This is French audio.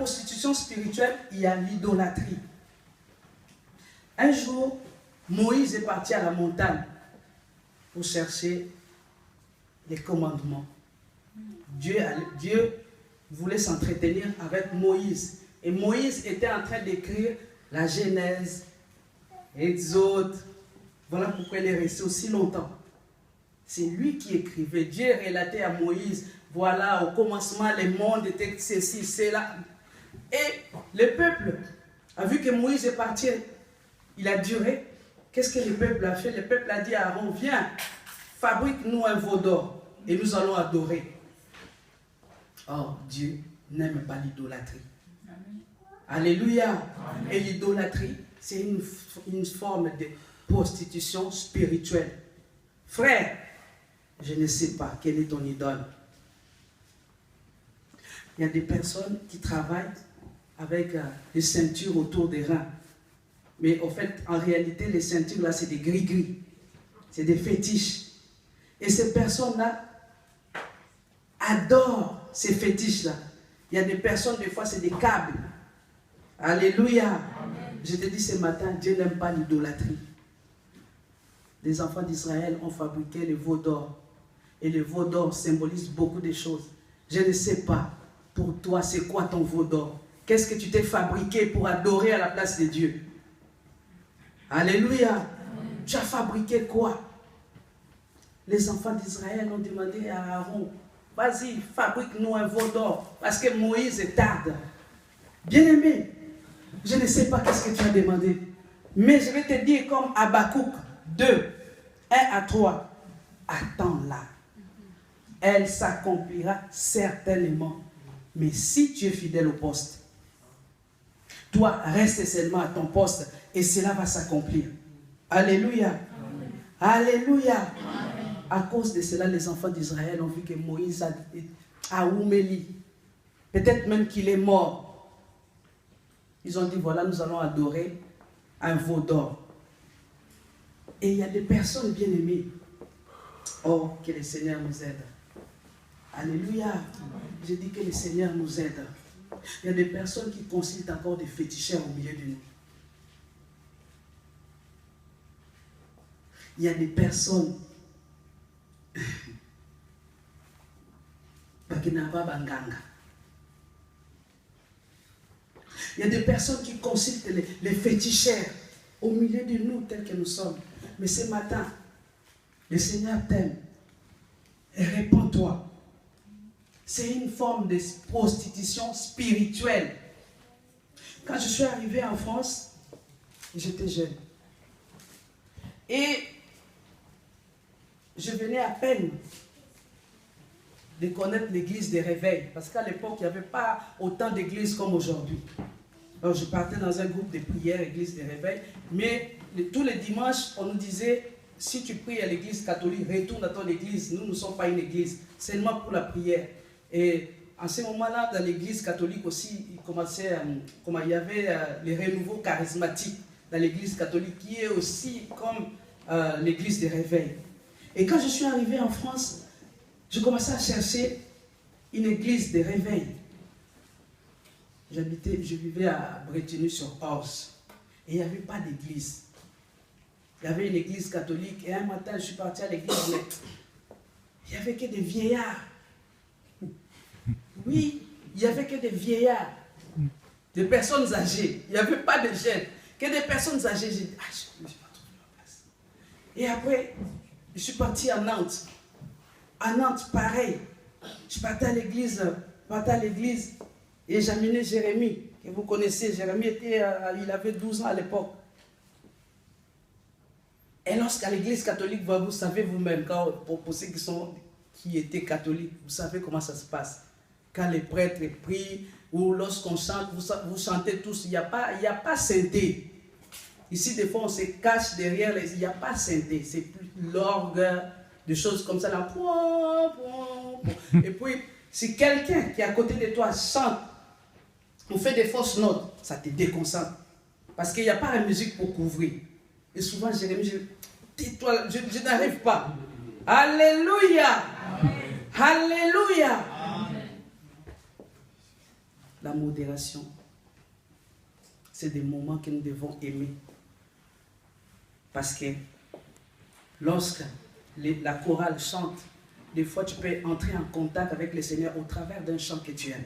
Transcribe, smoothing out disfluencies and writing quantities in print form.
prostitution spirituelle, il y a l'idolâtrie. Un jour, Moïse est parti à la montagne pour chercher les commandements. Dieu voulait s'entretenir avec Moïse. Et Moïse était en train d'écrire la Genèse, Exode. Voilà pourquoi il est resté aussi longtemps. C'est lui qui écrivait. Dieu relatait à Moïse, voilà, au commencement, le monde était ceci, cela. Et le peuple a vu que Moïse est parti. Il a duré. Qu'est-ce que le peuple a fait? Le peuple a dit à Aaron, viens, fabrique-nous un veau d'or et nous allons adorer. Or, Dieu n'aime pas l'idolâtrie. Alléluia. Amen. Et l'idolâtrie, c'est une forme de prostitution spirituelle. Frère, je ne sais pas quelle est ton idole. Il y a des personnes qui travaillent avec des ceintures autour des reins. Mais en fait, en réalité, les ceintures là, c'est des gris-gris. C'est des fétiches. Et ces personnes-là adorent ces fétiches-là. Il y a des personnes, des fois, c'est des câbles. Alléluia. Amen. Je te dis ce matin, Dieu n'aime pas l'idolâtrie. Les enfants d'Israël ont fabriqué les veaux d'or. Et les veaux d'or symbolisent beaucoup de choses. Je ne sais pas, pour toi, c'est quoi ton veau d'or? Qu'est-ce que tu t'es fabriqué pour adorer à la place de Dieu? Alléluia. Amen. Tu as fabriqué quoi? Les enfants d'Israël ont demandé à Aaron, vas-y, fabrique-nous un veau d'or, parce que Moïse tarde. Bien-aimé, je ne sais pas qu'est-ce que tu as demandé, mais je vais te dire comme Habakkuk 2, 1 à 3, attends-la. Elle s'accomplira certainement. Mais si tu es fidèle au poste, toi, reste seulement à ton poste et cela va s'accomplir. Alléluia. Amen. Alléluia. Amen. À cause de cela, les enfants d'Israël ont vu que Moïse a ouméli. Peut-être même qu'il est mort. Ils ont dit, voilà, nous allons adorer un veau d'or. Et il y a des personnes bien aimées. Oh, que le Seigneur nous aide. Alléluia. Amen. Je dis que le Seigneur nous aide. Il y a des personnes qui consultent encore des féticheurs au milieu de nous. Il y a des personnes qui n'ont pas banganga. Il y a des personnes qui consultent les féticheurs au milieu de nous tels que nous sommes. Mais ce matin, le Seigneur t'aime. Et réponds-toi. C'est une forme de prostitution spirituelle. Quand je suis arrivé en France, j'étais jeune. Et je venais à peine de connaître l'église des réveils. Parce qu'à l'époque, il n'y avait pas autant d'églises comme aujourd'hui. Alors je partais dans un groupe de prière, église des réveils. Mais tous les dimanches, on nous disait, si tu pries à l'église catholique, retourne à ton église. Nous ne sommes pas une église, seulement pour la prière. Et en ce moment-là, dans l'église catholique aussi, il y avait les renouveaux charismatiques dans l'église catholique, qui est aussi comme l'église des réveils. Et quand je suis arrivé en France, je commençais à chercher une église des réveils. Je vivais à Bretigny-sur-Orge. Et il n'y avait pas d'église. Il y avait une église catholique. Et un matin, je suis parti à l'église, mais il n'y avait que des vieillards. Oui, il n'y avait que des vieillards, des personnes âgées. Il n'y avait pas de jeunes, que des personnes âgées. J'ai dit, je n'ai pas trouvé ma place. Et après, je suis parti à Nantes. À Nantes, pareil. Je partais à l'église, et j'ai amené Jérémie, que vous connaissez. Jérémie il avait 12 ans à l'époque. Et lorsqu'à l'église catholique, vous savez vous-même, pour ceux qui étaient catholiques, vous savez comment ça se passe. Quand les prêtres prient, ou lorsqu'on chante, vous chantez tous, il n'y a pas synthé. Ici, des fois, on se cache derrière il n'y a pas synthé. C'est plus l'orgue, des choses comme ça. Là. Et puis, si quelqu'un qui est à côté de toi chante, on fait des fausses notes, ça te déconcentre. Parce qu'il n'y a pas la musique pour couvrir. Et souvent, Jérémie, tais-toi, je n'arrive pas. Alléluia. Amen. Alléluia. Amen. la modération. C'est des moments que nous devons aimer. Parce que lorsque la chorale chante, des fois tu peux entrer en contact avec le Seigneur au travers d'un chant que tu aimes.